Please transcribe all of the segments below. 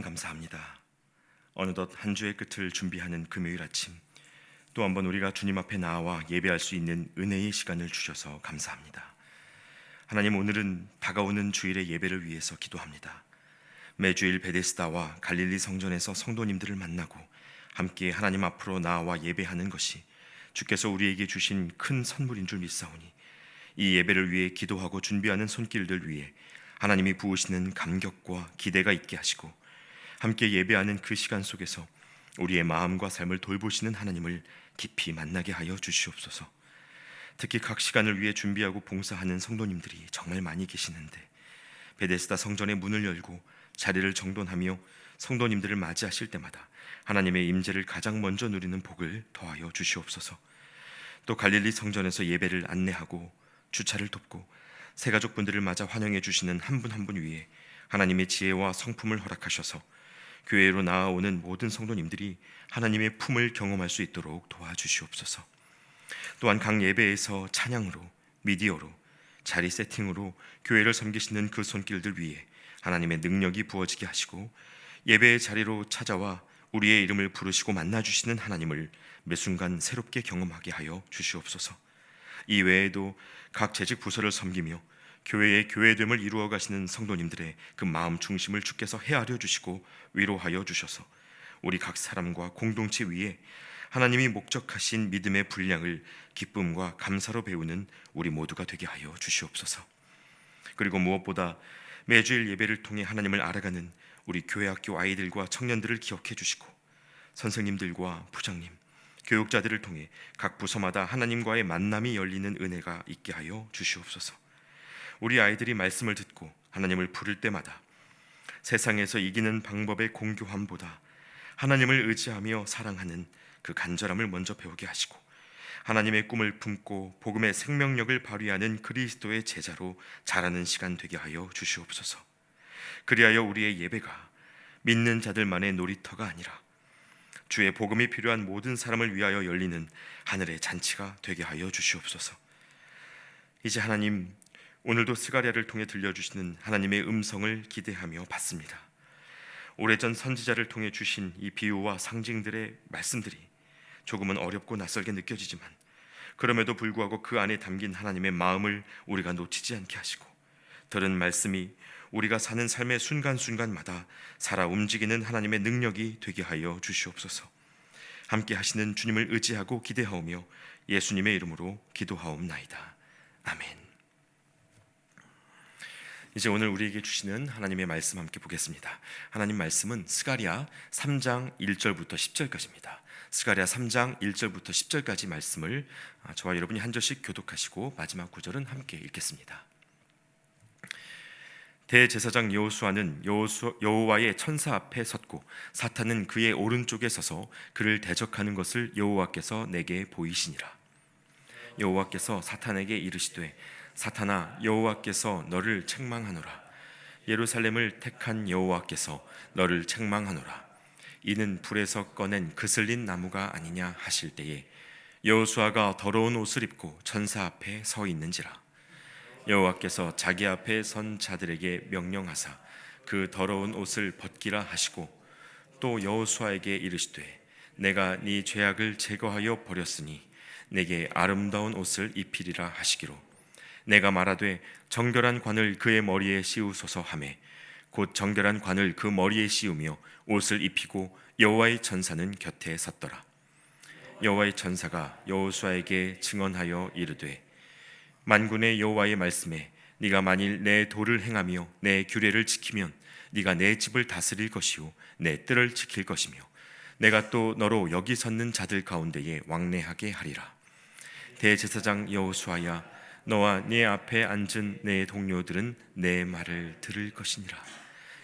감사합니다. 어느덧 한 주의 끝을 준비하는 금요일 아침, 또 한 번 우리가 주님 앞에 나와 예배할 수 있는 은혜의 시간을 주셔서 감사합니다. 하나님, 오늘은 다가오는 주일의 예배를 위해서 기도합니다. 매주일 베데스다와 갈릴리 성전에서 성도님들을 만나고 함께 하나님 앞으로 나와 예배하는 것이 주께서 우리에게 주신 큰 선물인 줄 믿사오니, 이 예배를 위해 기도하고 준비하는 손길들 위해 하나님이 부으시는 감격과 기대가 있게 하시고, 함께 예배하는 그 시간 속에서 우리의 마음과 삶을 돌보시는 하나님을 깊이 만나게 하여 주시옵소서. 특히 각 시간을 위해 준비하고 봉사하는 성도님들이 정말 많이 계시는데, 베데스다 성전의 문을 열고 자리를 정돈하며 성도님들을 맞이하실 때마다 하나님의 임재를 가장 먼저 누리는 복을 더하여 주시옵소서. 또 갈릴리 성전에서 예배를 안내하고 주차를 돕고 새 가족분들을 맞아 환영해 주시는 한 분 한 분 위에 하나님의 지혜와 성품을 허락하셔서 교회로 나아오는 모든 성도님들이 하나님의 품을 경험할 수 있도록 도와주시옵소서. 또한 각 예배에서 찬양으로, 미디어로, 자리 세팅으로 교회를 섬기시는 그 손길들 위에 하나님의 능력이 부어지게 하시고, 예배의 자리로 찾아와 우리의 이름을 부르시고 만나주시는 하나님을 매 순간 새롭게 경험하게 하여 주시옵소서. 이 외에도 각 재직 부서를 섬기며 교회의 교회됨을 이루어 가시는 성도님들의 그 마음 중심을 주께서 헤아려 주시고 위로하여 주셔서 우리 각 사람과 공동체 위에 하나님이 목적하신 믿음의 분량을 기쁨과 감사로 배우는 우리 모두가 되게 하여 주시옵소서. 그리고 무엇보다 매주일 예배를 통해 하나님을 알아가는 우리 교회학교 아이들과 청년들을 기억해 주시고, 선생님들과 부장님, 교육자들을 통해 각 부서마다 하나님과의 만남이 열리는 은혜가 있게 하여 주시옵소서. 우리 아이들이 말씀을 듣고 하나님을 부를 때마다 세상에서 이기는 방법의 공교함보다 하나님을 의지하며 사랑하는 그 간절함을 먼저 배우게 하시고, 하나님의 꿈을 품고 복음의 생명력을 발휘하는 그리스도의 제자로 자라는 시간 되게 하여 주시옵소서. 그리하여 우리의 예배가 믿는 자들만의 놀이터가 아니라 주의 복음이 필요한 모든 사람을 위하여 열리는 하늘의 잔치가 되게 하여 주시옵소서. 이제 하나님, 오늘도 스가랴를 통해 들려주시는 하나님의 음성을 기대하며 받습니다. 오래전 선지자를 통해 주신 이 비유와 상징들의 말씀들이 조금은 어렵고 낯설게 느껴지지만, 그럼에도 불구하고 그 안에 담긴 하나님의 마음을 우리가 놓치지 않게 하시고, 들은 말씀이 우리가 사는 삶의 순간순간마다 살아 움직이는 하나님의 능력이 되게 하여 주시옵소서. 함께 하시는 주님을 의지하고 기대하오며 예수님의 이름으로 기도하옵나이다. 아멘. 이제 오늘 우리에게 주시는 하나님의 말씀 함께 보겠습니다. 하나님 말씀은 스가랴 3장 1절부터 10절까지입니다. 스가랴 3장 1절부터 10절까지 말씀을 저와 여러분이 한 절씩 교독하시고 마지막 구절은 함께 읽겠습니다. 대제사장 여호수아는 여호와의 천사 앞에 섰고 사탄은 그의 오른쪽에 서서 그를 대적하는 것을 여호와께서 내게 보이시니라. 여호와께서 사탄에게 이르시되, 사탄아, 여호와께서 너를 책망하노라. 예루살렘을 택한 여호와께서 너를 책망하노라. 이는 불에서 꺼낸 그슬린 나무가 아니냐 하실 때에 여호수아가 더러운 옷을 입고 천사 앞에 서 있는지라. 여호와께서 자기 앞에 선 자들에게 명령하사 그 더러운 옷을 벗기라 하시고, 또 여호수아에게 이르시되, 내가 네 죄악을 제거하여 버렸으니 내게 아름다운 옷을 입히리라 하시기로, 내가 말하되 정결한 관을 그의 머리에 씌우소서 하매 곧 정결한 관을 그 머리에 씌우며 옷을 입히고 여호와의 천사는 곁에 섰더라. 여호와의 천사가 여호수아에게 증언하여 이르되, 만군의 여호와의 말씀에 네가 만일 내 도를 행하며 내 규례를 지키면 네가 내 집을 다스릴 것이요 내 뜰을 지킬 것이며 내가 또 너로 여기 섰는 자들 가운데에 왕래하게 하리라. 대제사장 여호수아야, 너와 네 앞에 앉은 내 동료들은 내 말을 들을 것이니라.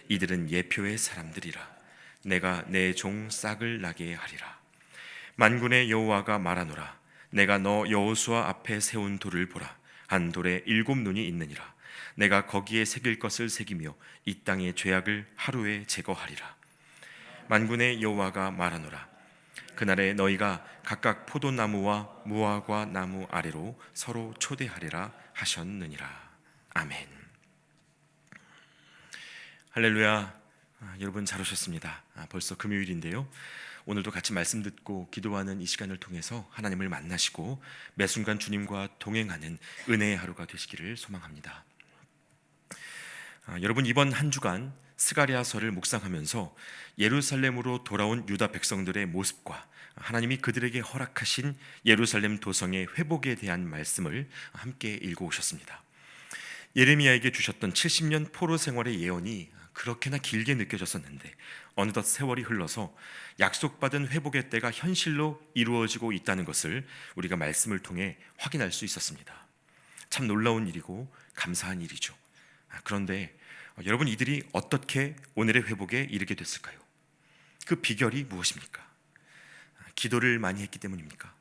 이들은 예표의 사람들이라. 내가 내 종 싹을 나게 하리라. 만군의 여호와가 말하노라. 내가 너 여호수아 앞에 세운 돌을 보라. 한 돌에 7 눈이 있느니라. 내가 거기에 새길 것을 새기며 이 땅의 죄악을 하루에 제거하리라. 만군의 여호와가 말하노라. 그날에 너희가 각각 포도나무와 무화과 나무 아래로 서로 초대하리라 하셨느니라. 아멘. 할렐루야. 여러분 잘 오셨습니다. 벌써 금요일인데요. 오늘도 같이 말씀 듣고 기도하는 이 시간을 통해서 하나님을 만나시고 매 순간 주님과 동행하는 은혜의 하루가 되시기를 소망합니다. 여러분 이번 한 주간 스가랴서를 묵상하면서 예루살렘으로 돌아온 유다 백성들의 모습과 하나님이 그들에게 허락하신 예루살렘 도성의 회복에 대한 말씀을 함께 읽어오셨습니다. 예레미야에게 주셨던 70년 포로 생활의 예언이 그렇게나 길게 느껴졌었는데 어느덧 세월이 흘러서 약속받은 회복의 때가 현실로 이루어지고 있다는 것을 우리가 말씀을 통해 확인할 수 있었습니다. 참 놀라운 일이고 감사한 일이죠. 그런데 여러분, 이들이 어떻게 오늘의 회복에 이르게 됐을까요? 그 비결이 무엇입니까? 기도를 많이 했기 때문입니까?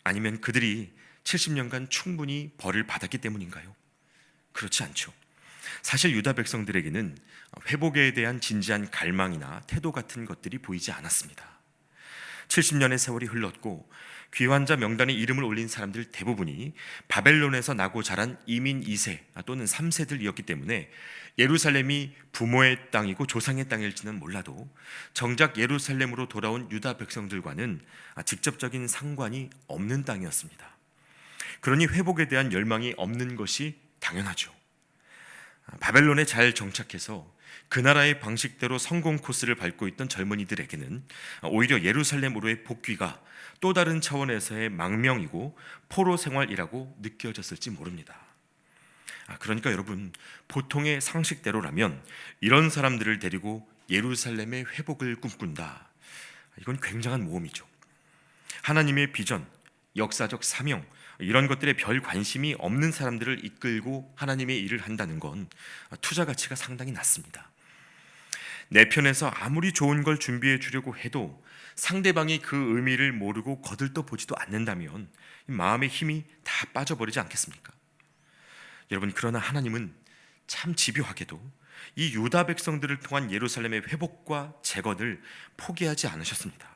아니면 그들이 70년간 충분히 벌을 받았기 때문인가요? 그렇지 않죠. 사실 유다 백성들에게는 회복에 대한 진지한 갈망이나 태도 같은 것들이 보이지 않았습니다. 70년의 세월이 흘렀고 귀환자 명단에 이름을 올린 사람들 대부분이 바벨론에서 나고 자란 이민 2세 또는 3세들이었기 때문에 예루살렘이 부모의 땅이고 조상의 땅일지는 몰라도 정작 예루살렘으로 돌아온 유다 백성들과는 직접적인 상관이 없는 땅이었습니다. 그러니 회복에 대한 열망이 없는 것이 당연하죠. 바벨론에 잘 정착해서 그 나라의 방식대로 성공 코스를 밟고 있던 젊은이들에게는 오히려 예루살렘으로의 복귀가 또 다른 차원에서의 망명이고 포로 생활이라고 느껴졌을지 모릅니다. 그러니까 여러분, 보통의 상식대로라면 이런 사람들을 데리고 예루살렘의 회복을 꿈꾼다, 이건 굉장한 모험이죠. 하나님의 비전, 역사적 사명, 이런 것들에 별 관심이 없는 사람들을 이끌고 하나님의 일을 한다는 건 투자 가치가 상당히 낮습니다. 내 편에서 아무리 좋은 걸 준비해 주려고 해도 상대방이 그 의미를 모르고 거들떠 보지도 않는다면 마음의 힘이 다 빠져버리지 않겠습니까? 여러분, 그러나 하나님은 참 집요하게도 이 유다 백성들을 통한 예루살렘의 회복과 재건을 포기하지 않으셨습니다.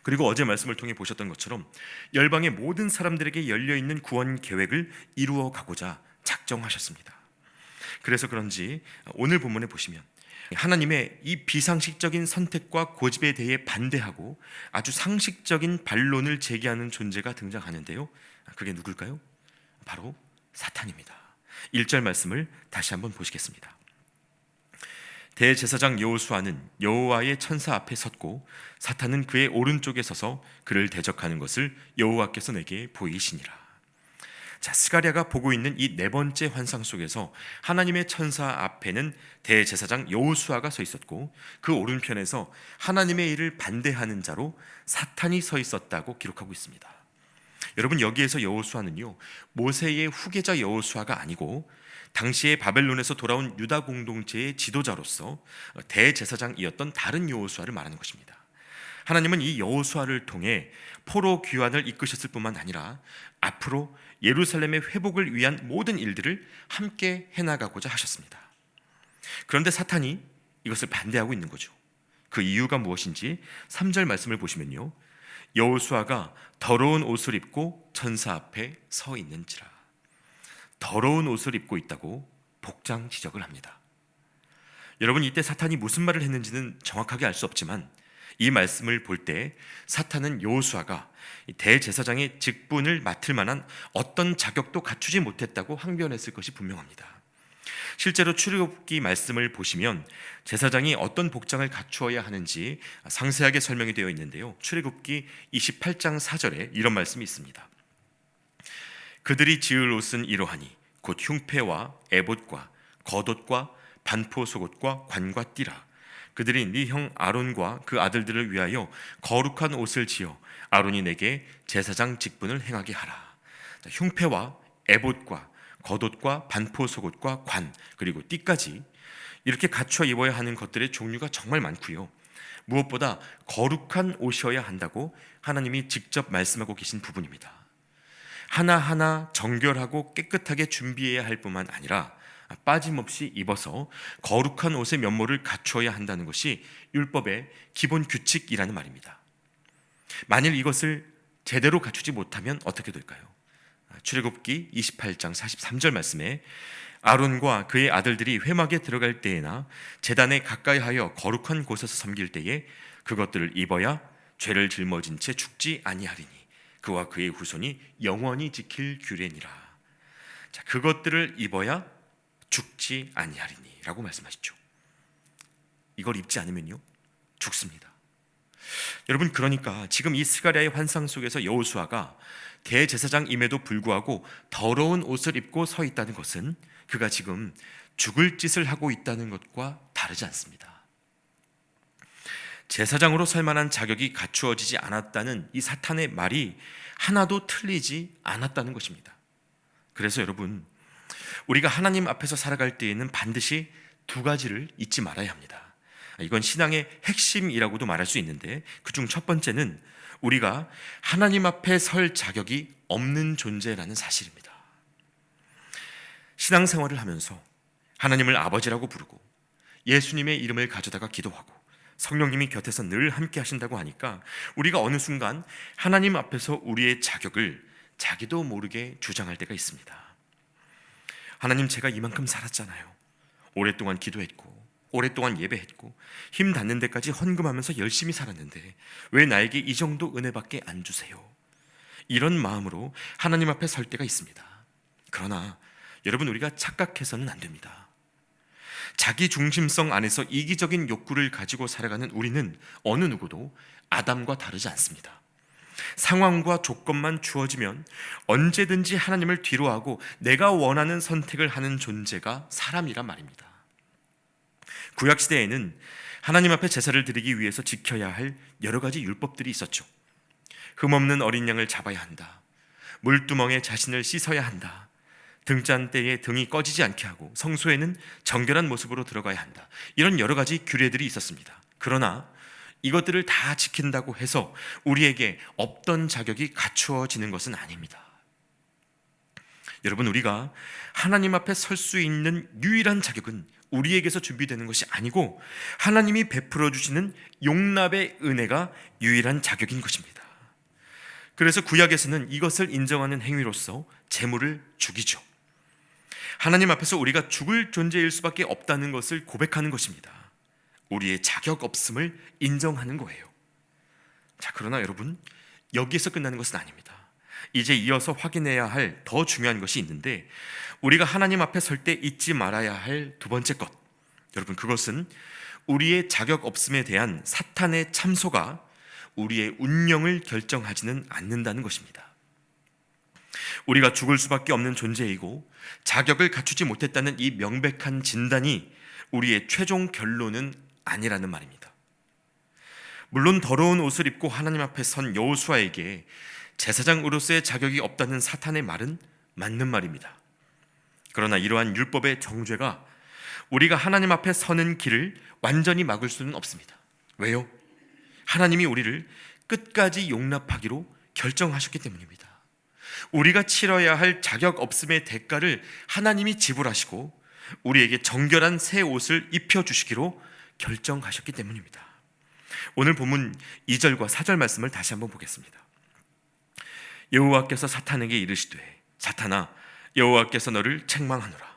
그리고 어제 말씀을 통해 보셨던 것처럼 열방의 모든 사람들에게 열려있는 구원 계획을 이루어 가고자 작정하셨습니다. 그래서 그런지 오늘 본문에 보시면 하나님의 이 비상식적인 선택과 고집에 대해 반대하고 아주 상식적인 반론을 제기하는 존재가 등장하는데요, 그게 누굴까요? 바로 사탄입니다. 1절 말씀을 다시 한번 보시겠습니다. 대제사장 여호수아는 여호와의 천사 앞에 섰고 사탄은 그의 오른쪽에 서서 그를 대적하는 것을 여호와께서 내게 보이시니라. 자, 스가랴가 보고 있는 이 네 번째 환상 속에서 하나님의 천사 앞에는 대제사장 여호수아가 서 있었고 그 오른편에서 하나님의 일을 반대하는 자로 사탄이 서 있었다고 기록하고 있습니다. 여러분, 여기에서 여호수아는요, 모세의 후계자 여호수아가 아니고 당시에 바벨론에서 돌아온 유다 공동체의 지도자로서 대제사장이었던 다른 여호수아를 말하는 것입니다. 하나님은 이 여호수아를 통해 포로 귀환을 이끄셨을 뿐만 아니라 앞으로 예루살렘의 회복을 위한 모든 일들을 함께 해나가고자 하셨습니다. 그런데 사탄이 이것을 반대하고 있는 거죠. 그 이유가 무엇인지 3절 말씀을 보시면요, 여호수아가 더러운 옷을 입고 천사 앞에 서 있는지라. 더러운 옷을 입고 있다고 복장 지적을 합니다. 여러분, 이때 사탄이 무슨 말을 했는지는 정확하게 알 수 없지만 이 말씀을 볼 때 사탄은 여호수아가 대제사장의 직분을 맡을 만한 어떤 자격도 갖추지 못했다고 항변했을 것이 분명합니다. 실제로 출애굽기 말씀을 보시면 제사장이 어떤 복장을 갖추어야 하는지 상세하게 설명이 되어 있는데요, 출애굽기 28장 4절에 이런 말씀이 있습니다. 그들이 지을 옷은 이러하니 곧 흉패와 에봇과 겉옷과 반포 속옷과 관과 띠라. 그들이 네 형 아론과 그 아들들을 위하여 거룩한 옷을 지어 아론이 내게 제사장 직분을 행하게 하라. 흉패와 에봇과 겉옷과 반포 속옷과 관, 그리고 띠까지 이렇게 갖춰 입어야 하는 것들의 종류가 정말 많고요, 무엇보다 거룩한 옷이어야 한다고 하나님이 직접 말씀하고 계신 부분입니다. 하나하나 정결하고 깨끗하게 준비해야 할 뿐만 아니라 빠짐없이 입어서 거룩한 옷의 면모를 갖추어야 한다는 것이 율법의 기본 규칙이라는 말입니다. 만일 이것을 제대로 갖추지 못하면 어떻게 될까요? 출애굽기 28장 43절 말씀에 아론과 그의 아들들이 회막에 들어갈 때에나 제단에 가까이하여 거룩한 곳에서 섬길 때에 그것들을 입어야 죄를 짊어진 채 죽지 아니하리니 그와 그의 후손이 영원히 지킬 규례니라. 자, 그것들을 입어야 죽지 아니하리니 라고 말씀하시죠. 이걸 입지 않으면요 죽습니다. 여러분, 그러니까 지금 이 스가랴의 환상 속에서 여호수아가 대제사장임에도 불구하고 더러운 옷을 입고 서 있다는 것은 그가 지금 죽을 짓을 하고 있다는 것과 다르지 않습니다. 제사장으로 설 만한 자격이 갖추어지지 않았다는 이 사탄의 말이 하나도 틀리지 않았다는 것입니다. 그래서 여러분, 우리가 하나님 앞에서 살아갈 때에는 반드시 두 가지를 잊지 말아야 합니다. 이건 신앙의 핵심이라고도 말할 수 있는데, 그중 첫 번째는 우리가 하나님 앞에 설 자격이 없는 존재라는 사실입니다. 신앙생활을 하면서 하나님을 아버지라고 부르고 예수님의 이름을 가져다가 기도하고 성령님이 곁에서 늘 함께 하신다고 하니까 우리가 어느 순간 하나님 앞에서 우리의 자격을 자기도 모르게 주장할 때가 있습니다. 하나님, 제가 이만큼 살았잖아요. 오랫동안 기도했고 오랫동안 예배했고 힘 닿는 데까지 헌금하면서 열심히 살았는데 왜 나에게 이 정도 은혜밖에 안 주세요? 이런 마음으로 하나님 앞에 설 때가 있습니다. 그러나 여러분, 우리가 착각해서는 안 됩니다. 자기 중심성 안에서 이기적인 욕구를 가지고 살아가는 우리는 어느 누구도 아담과 다르지 않습니다. 상황과 조건만 주어지면 언제든지 하나님을 뒤로하고 내가 원하는 선택을 하는 존재가 사람이란 말입니다. 구약시대에는 하나님 앞에 제사를 드리기 위해서 지켜야 할 여러 가지 율법들이 있었죠. 흠없는 어린 양을 잡아야 한다. 물두멍에 자신을 씻어야 한다. 등잔 때에 등이 꺼지지 않게 하고 성소에는 정결한 모습으로 들어가야 한다. 이런 여러 가지 규례들이 있었습니다. 그러나 이것들을 다 지킨다고 해서 우리에게 없던 자격이 갖추어지는 것은 아닙니다. 여러분, 우리가 하나님 앞에 설 수 있는 유일한 자격은 우리에게서 준비되는 것이 아니고 하나님이 베풀어 주시는 용납의 은혜가 유일한 자격인 것입니다. 그래서 구약에서는 이것을 인정하는 행위로서 제물을 죽이죠. 하나님 앞에서 우리가 죽을 존재일 수밖에 없다는 것을 고백하는 것입니다. 우리의 자격 없음을 인정하는 거예요. 자, 그러나 여러분, 여기에서 끝나는 것은 아닙니다. 이제 이어서 확인해야 할 더 중요한 것이 있는데, 우리가 하나님 앞에 설 때 잊지 말아야 할 두 번째 것, 여러분, 그것은 우리의 자격 없음에 대한 사탄의 참소가 우리의 운명을 결정하지는 않는다는 것입니다. 우리가 죽을 수밖에 없는 존재이고 자격을 갖추지 못했다는 이 명백한 진단이 우리의 최종 결론은 아니라는 말입니다. 물론 더러운 옷을 입고 하나님 앞에 선 여호수아에게 제사장으로서의 자격이 없다는 사탄의 말은 맞는 말입니다. 그러나 이러한 율법의 정죄가 우리가 하나님 앞에 서는 길을 완전히 막을 수는 없습니다. 왜요? 하나님이 우리를 끝까지 용납하기로 결정하셨기 때문입니다. 우리가 치러야 할 자격 없음의 대가를 하나님이 지불하시고 우리에게 정결한 새 옷을 입혀주시기로 결정하셨기 때문입니다. 오늘 본문 2절과 4절 말씀을 다시 한번 보겠습니다. 여호와께서 사탄에게 이르시되, 사탄아, 여호와께서 너를 책망하노라.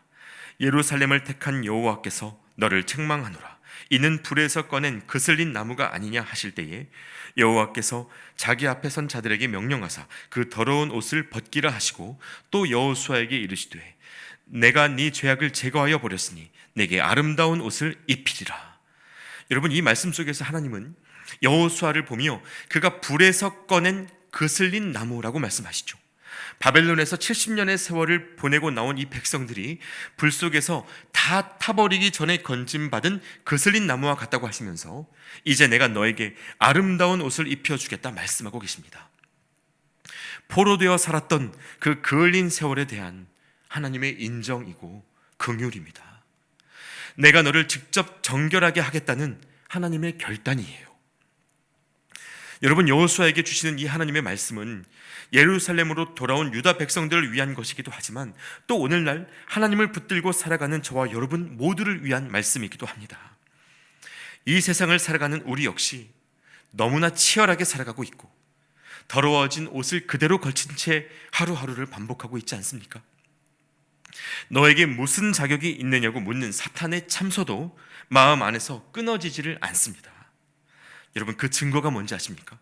예루살렘을 택한 여호와께서 너를 책망하노라. 이는 불에서 꺼낸 그슬린 나무가 아니냐 하실 때에 여호와께서 자기 앞에 선 자들에게 명령하사 그 더러운 옷을 벗기라 하시고 또 여호수아에게 이르시되, 내가 네 죄악을 제거하여 버렸으니 내게 아름다운 옷을 입히리라. 여러분, 이 말씀 속에서 하나님은 여호수아를 보며 그가 불에서 꺼낸 그슬린 나무라고 말씀하시죠. 바벨론에서 70년의 세월을 보내고 나온 이 백성들이 불 속에서 다 타버리기 전에 건짐받은 그슬린 나무와 같다고 하시면서 이제 내가 너에게 아름다운 옷을 입혀주겠다 말씀하고 계십니다. 포로되어 살았던 그 그을린 세월에 대한 하나님의 인정이고 긍휼입니다. 내가 너를 직접 정결하게 하겠다는 하나님의 결단이에요. 여러분, 여호수아에게 주시는 이 하나님의 말씀은 예루살렘으로 돌아온 유다 백성들을 위한 것이기도 하지만 또 오늘날 하나님을 붙들고 살아가는 저와 여러분 모두를 위한 말씀이기도 합니다. 이 세상을 살아가는 우리 역시 너무나 치열하게 살아가고 있고 더러워진 옷을 그대로 걸친 채 하루하루를 반복하고 있지 않습니까? 너에게 무슨 자격이 있느냐고 묻는 사탄의 참소도 마음 안에서 끊어지지를 않습니다. 여러분, 그 증거가 뭔지 아십니까?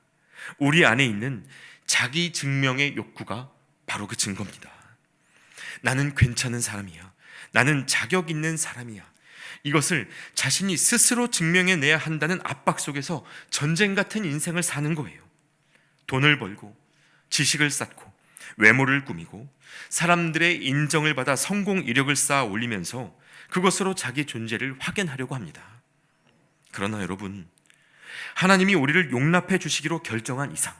우리 안에 있는 자기 증명의 욕구가 바로 그 증거입니다. 나는 괜찮은 사람이야. 나는 자격 있는 사람이야. 이것을 자신이 스스로 증명해내야 한다는 압박 속에서 전쟁 같은 인생을 사는 거예요. 돈을 벌고 지식을 쌓고 외모를 꾸미고 사람들의 인정을 받아 성공 이력을 쌓아 올리면서 그것으로 자기 존재를 확인하려고 합니다. 그러나 여러분, 하나님이 우리를 용납해 주시기로 결정한 이상,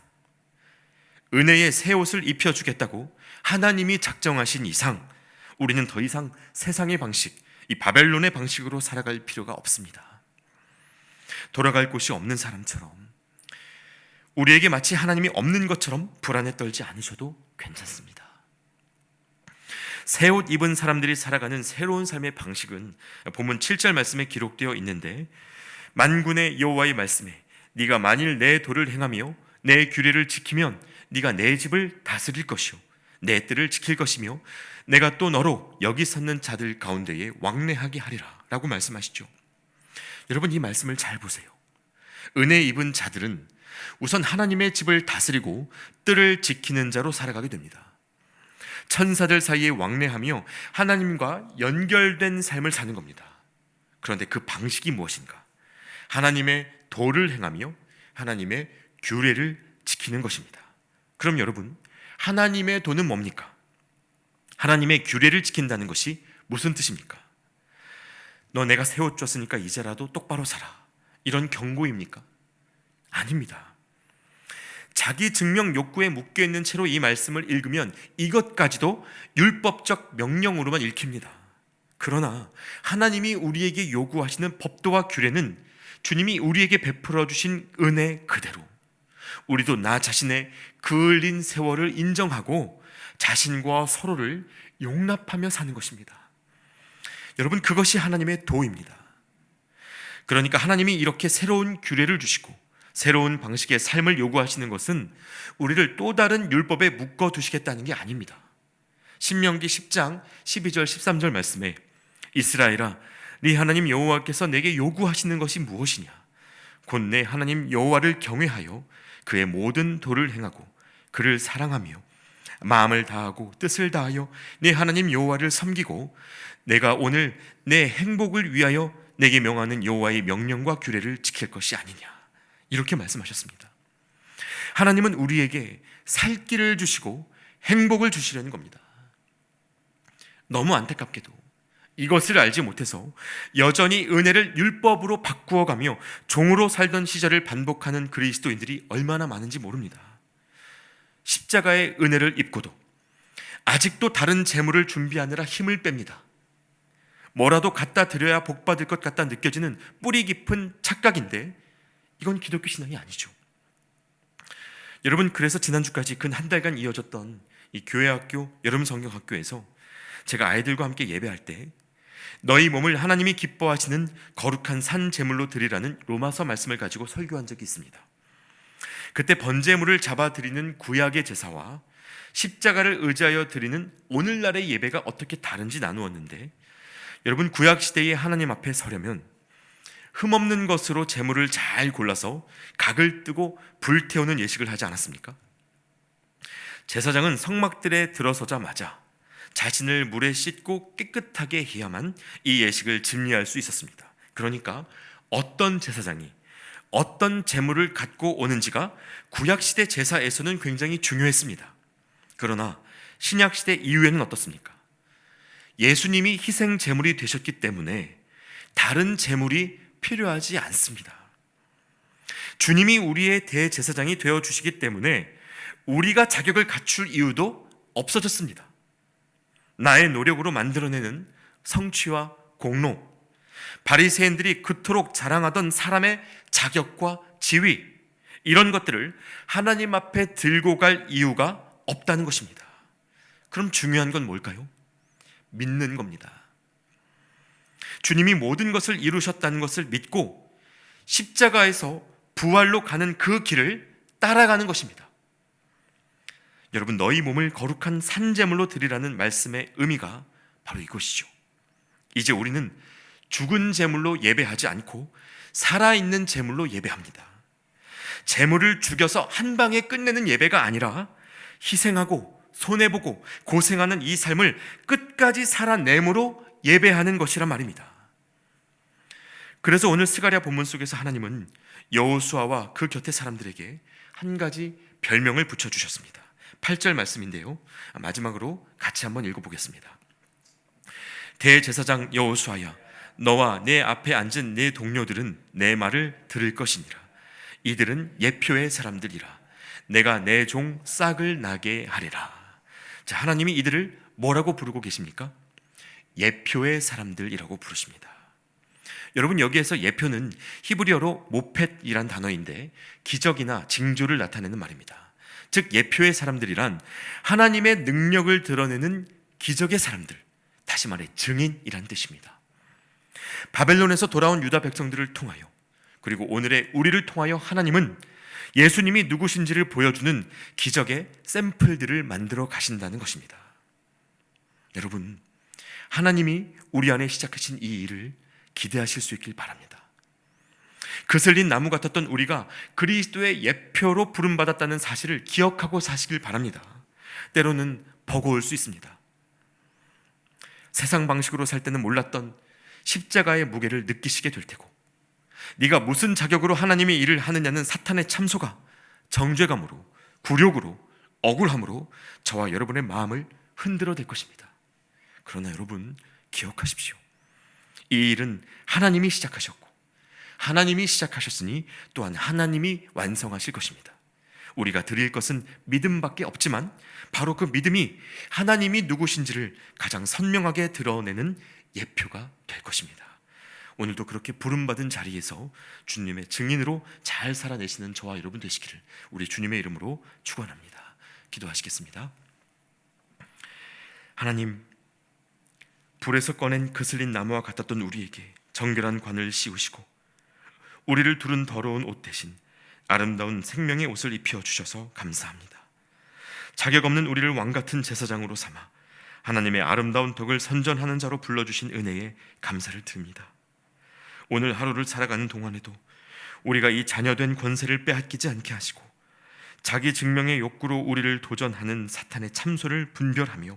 은혜의 새 옷을 입혀주겠다고 하나님이 작정하신 이상, 우리는 더 이상 세상의 방식, 이 바벨론의 방식으로 살아갈 필요가 없습니다. 돌아갈 곳이 없는 사람처럼, 우리에게 마치 하나님이 없는 것처럼 불안에 떨지 않으셔도 괜찮습니다. 새 옷 입은 사람들이 살아가는 새로운 삶의 방식은 본문 7절 말씀에 기록되어 있는데, 만군의 여호와의 말씀에 네가 만일 내 도를 행하며 내 규례를 지키면 네가 내 집을 다스릴 것이요 내 뜰을 지킬 것이며 내가 또 너로 여기 섰는 자들 가운데에 왕래하게 하리라 라고 말씀하시죠. 여러분, 이 말씀을 잘 보세요. 은혜 입은 자들은 우선 하나님의 집을 다스리고 뜰을 지키는 자로 살아가게 됩니다. 천사들 사이에 왕래하며 하나님과 연결된 삶을 사는 겁니다. 그런데 그 방식이 무엇인가? 하나님의 도를 행하며 하나님의 규례를 지키는 것입니다. 그럼 여러분, 하나님의 도는 뭡니까? 하나님의 규례를 지킨다는 것이 무슨 뜻입니까? 너 내가 새 옷 줬으니까 이제라도 똑바로 살아, 이런 경고입니까? 아닙니다. 자기 증명 욕구에 묶여있는 채로 이 말씀을 읽으면 이것까지도 율법적 명령으로만 읽힙니다. 그러나 하나님이 우리에게 요구하시는 법도와 규례는 주님이 우리에게 베풀어 주신 은혜 그대로, 우리도 나 자신의 그을린 세월을 인정하고 자신과 서로를 용납하며 사는 것입니다. 여러분, 그것이 하나님의 도입니다. 그러니까 하나님이 이렇게 새로운 규례를 주시고 새로운 방식의 삶을 요구하시는 것은 우리를 또 다른 율법에 묶어두시겠다는 게 아닙니다. 신명기 10장 12절 13절 말씀에 이스라엘아, 네 하나님 여호와께서 내게 요구하시는 것이 무엇이냐? 곧 내 하나님 여호와를 경외하여 그의 모든 도를 행하고 그를 사랑하며 마음을 다하고 뜻을 다하여 내 하나님 여호와를 섬기고 내가 오늘 내 행복을 위하여 내게 명하는 여호와의 명령과 규례를 지킬 것이 아니냐, 이렇게 말씀하셨습니다. 하나님은 우리에게 살 길을 주시고 행복을 주시려는 겁니다. 너무 안타깝게도 이것을 알지 못해서 여전히 은혜를 율법으로 바꾸어가며 종으로 살던 시절을 반복하는 그리스도인들이 얼마나 많은지 모릅니다. 십자가의 은혜를 입고도 아직도 다른 재물을 준비하느라 힘을 뺍니다. 뭐라도 갖다 드려야 복받을 것 같다 느껴지는 뿌리 깊은 착각인데 이건 기독교 신앙이 아니죠. 여러분, 그래서 지난주까지 근 한 달간 이어졌던 이 교회학교 여름 성경학교에서 제가 아이들과 함께 예배할 때 너희 몸을 하나님이 기뻐하시는 거룩한 산 제물로 드리라는 로마서 말씀을 가지고 설교한 적이 있습니다. 그때 번제물을 잡아 드리는 구약의 제사와 십자가를 의지하여 드리는 오늘날의 예배가 어떻게 다른지 나누었는데, 여러분, 구약 시대의 하나님 앞에 서려면 흠없는 것으로 제물을 잘 골라서 각을 뜨고 불태우는 예식을 하지 않았습니까? 제사장은 성막들에 들어서자마자 자신을 물에 씻고 깨끗하게 해야만 이 예식을 집리할 수 있었습니다. 그러니까 어떤 제사장이 어떤 제물을 갖고 오는지가 구약시대 제사에서는 굉장히 중요했습니다. 그러나 신약시대 이후에는 어떻습니까? 예수님이 희생 제물이 되셨기 때문에 다른 제물이 필요하지 않습니다. 주님이 우리의 대제사장이 되어주시기 때문에 우리가 자격을 갖출 이유도 없어졌습니다. 나의 노력으로 만들어내는 성취와 공로, 바리새인들이 그토록 자랑하던 사람의 자격과 지위, 이런 것들을 하나님 앞에 들고 갈 이유가 없다는 것입니다. 그럼 중요한 건 뭘까요? 믿는 겁니다. 주님이 모든 것을 이루셨다는 것을 믿고 십자가에서 부활로 가는 그 길을 따라가는 것입니다. 여러분, 너희 몸을 거룩한 산제물로 드리라는 말씀의 의미가 바로 이것이죠. 이제 우리는 죽은 제물로 예배하지 않고 살아있는 제물로 예배합니다. 제물을 죽여서 한 방에 끝내는 예배가 아니라 희생하고 손해보고 고생하는 이 삶을 끝까지 살아내므로 예배하는 것이란 말입니다. 그래서 오늘 스가랴 본문 속에서 하나님은 여호수아와 그 곁의 사람들에게 한 가지 별명을 붙여주셨습니다. 8절 말씀인데요, 마지막으로 같이 한번 읽어보겠습니다. 대제사장 여호수아야, 너와 내 앞에 앉은 내 동료들은 내 말을 들을 것이니라. 이들은 예표의 사람들이라. 내가 내 종 싹을 나게 하리라. 자, 하나님이 이들을 뭐라고 부르고 계십니까? 예표의 사람들이라고 부르십니다. 여러분, 여기에서 예표는 히브리어로 모펫이란 단어인데 기적이나 징조를 나타내는 말입니다. 즉, 예표의 사람들이란 하나님의 능력을 드러내는 기적의 사람들, 다시 말해 증인이란 뜻입니다. 바벨론에서 돌아온 유다 백성들을 통하여, 그리고 오늘의 우리를 통하여 하나님은 예수님이 누구신지를 보여주는 기적의 샘플들을 만들어 가신다는 것입니다. 여러분, 하나님이 우리 안에 시작하신 이 일을 기대하실 수 있길 바랍니다. 그슬린 나무 같았던 우리가 그리스도의 예표로 부름받았다는 사실을 기억하고 사시길 바랍니다. 때로는 버거울 수 있습니다. 세상 방식으로 살 때는 몰랐던 십자가의 무게를 느끼시게 될 테고, 네가 무슨 자격으로 하나님의 일을 하느냐는 사탄의 참소가 정죄감으로, 굴욕으로, 억울함으로 저와 여러분의 마음을 흔들어 댈 것입니다. 그러나 여러분, 기억하십시오. 이 일은 하나님이 시작하셨고 하나님이 시작하셨으니 또한 하나님이 완성하실 것입니다. 우리가 드릴 것은 믿음밖에 없지만 바로 그 믿음이 하나님이 누구신지를 가장 선명하게 드러내는 예표가 될 것입니다. 오늘도 그렇게 부름받은 자리에서 주님의 증인으로 잘 살아내시는 저와 여러분 되시기를 우리 주님의 이름으로 축원합니다. 기도하시겠습니다. 하나님, 불에서 꺼낸 그슬린 나무와 같았던 우리에게 정결한 관을 씌우시고 우리를 두른 더러운 옷 대신 아름다운 생명의 옷을 입혀 주셔서 감사합니다. 자격 없는 우리를 왕같은 제사장으로 삼아 하나님의 아름다운 덕을 선전하는 자로 불러주신 은혜에 감사를 드립니다. 오늘 하루를 살아가는 동안에도 우리가 이 자녀된 권세를 빼앗기지 않게 하시고 자기 증명의 욕구로 우리를 도전하는 사탄의 참소를 분별하며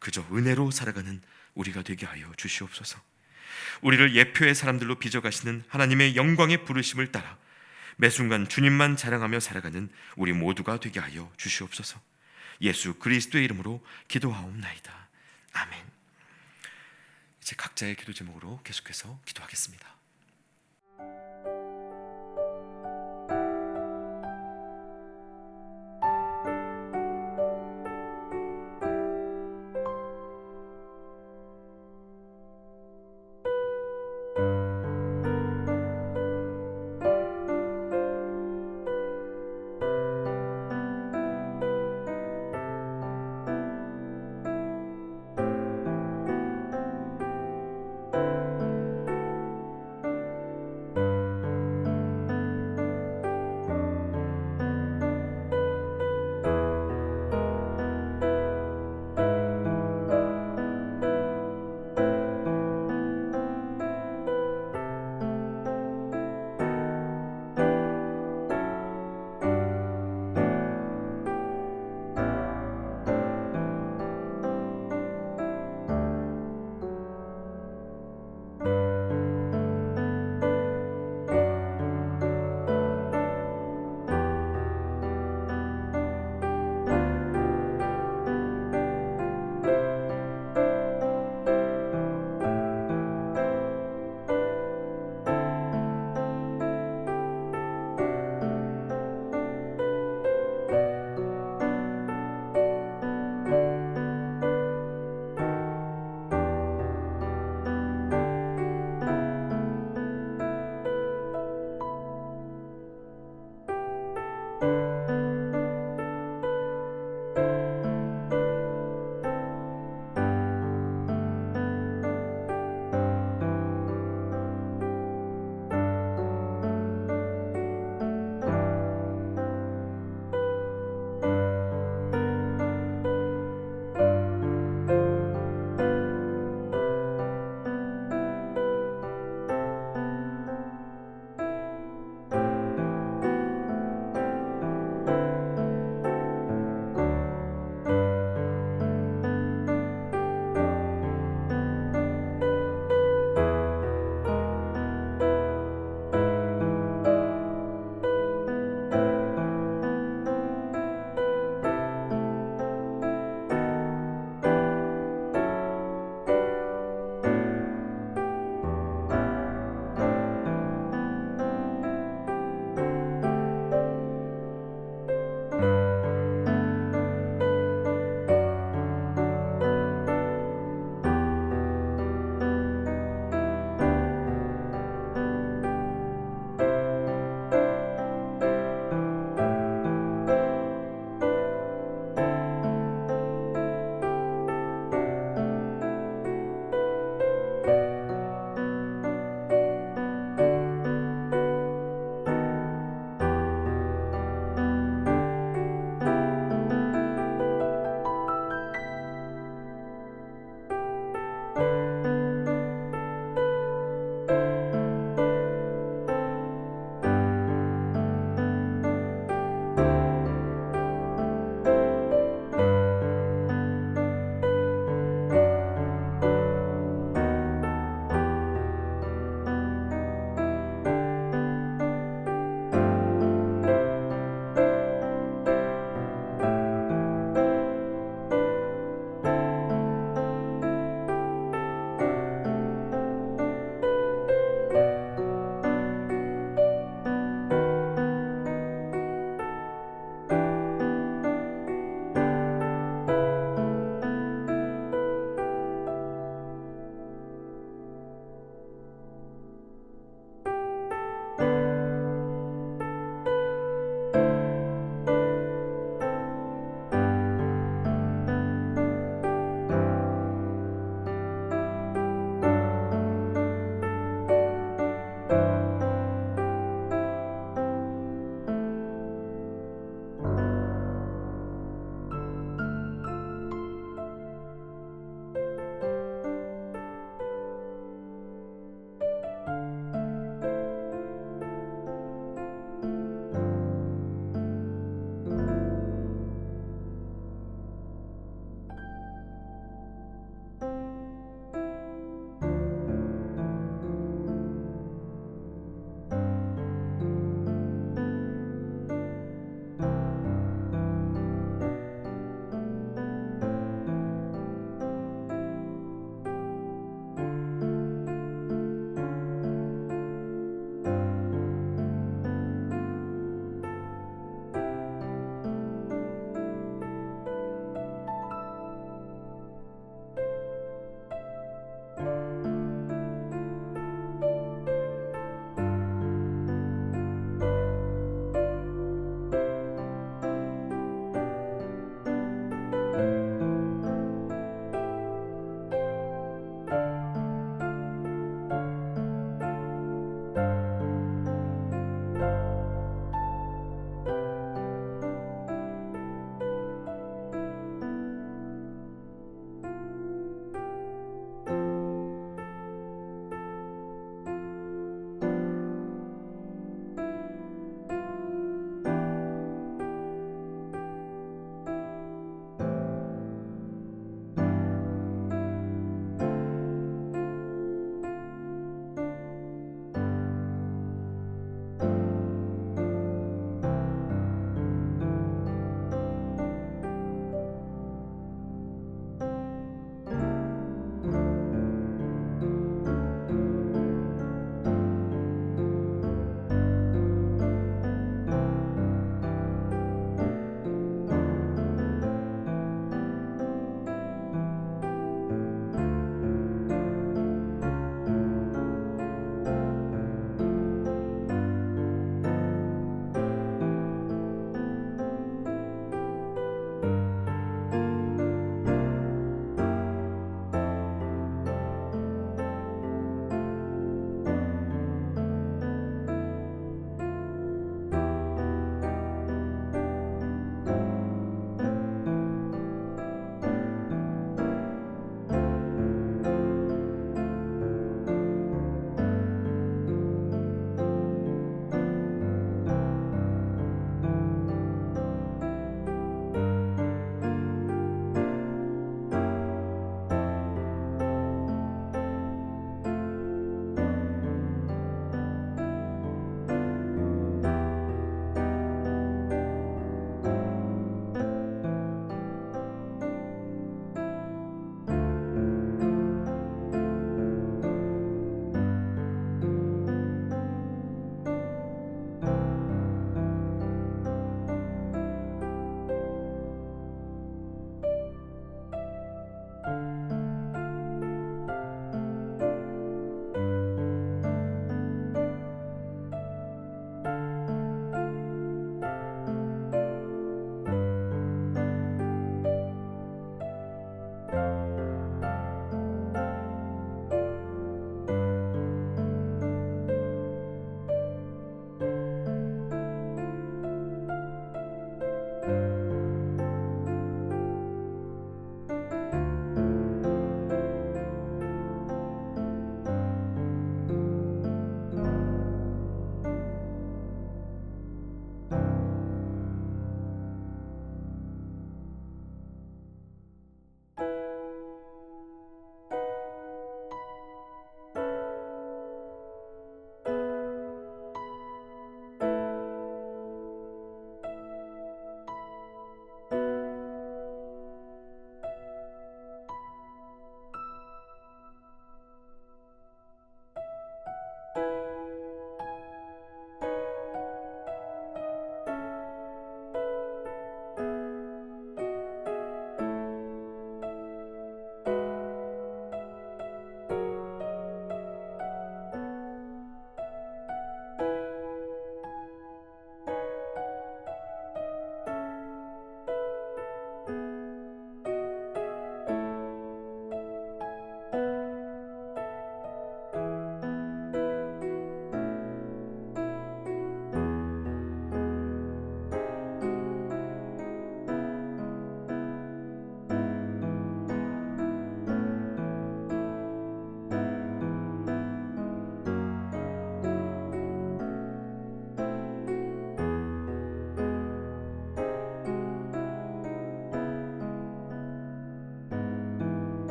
그저 은혜로 살아가는 우리가 되게 하여 주시옵소서. 우리를 예표의 사람들로 빚어가시는 하나님의 영광의 부르심을 따라 매 순간 주님만 자랑하며 살아가는 우리 모두가 되게 하여 주시옵소서. 예수 그리스도의 이름으로 기도하옵나이다. 아멘. 이제 각자의 기도 제목으로 계속해서 기도하겠습니다.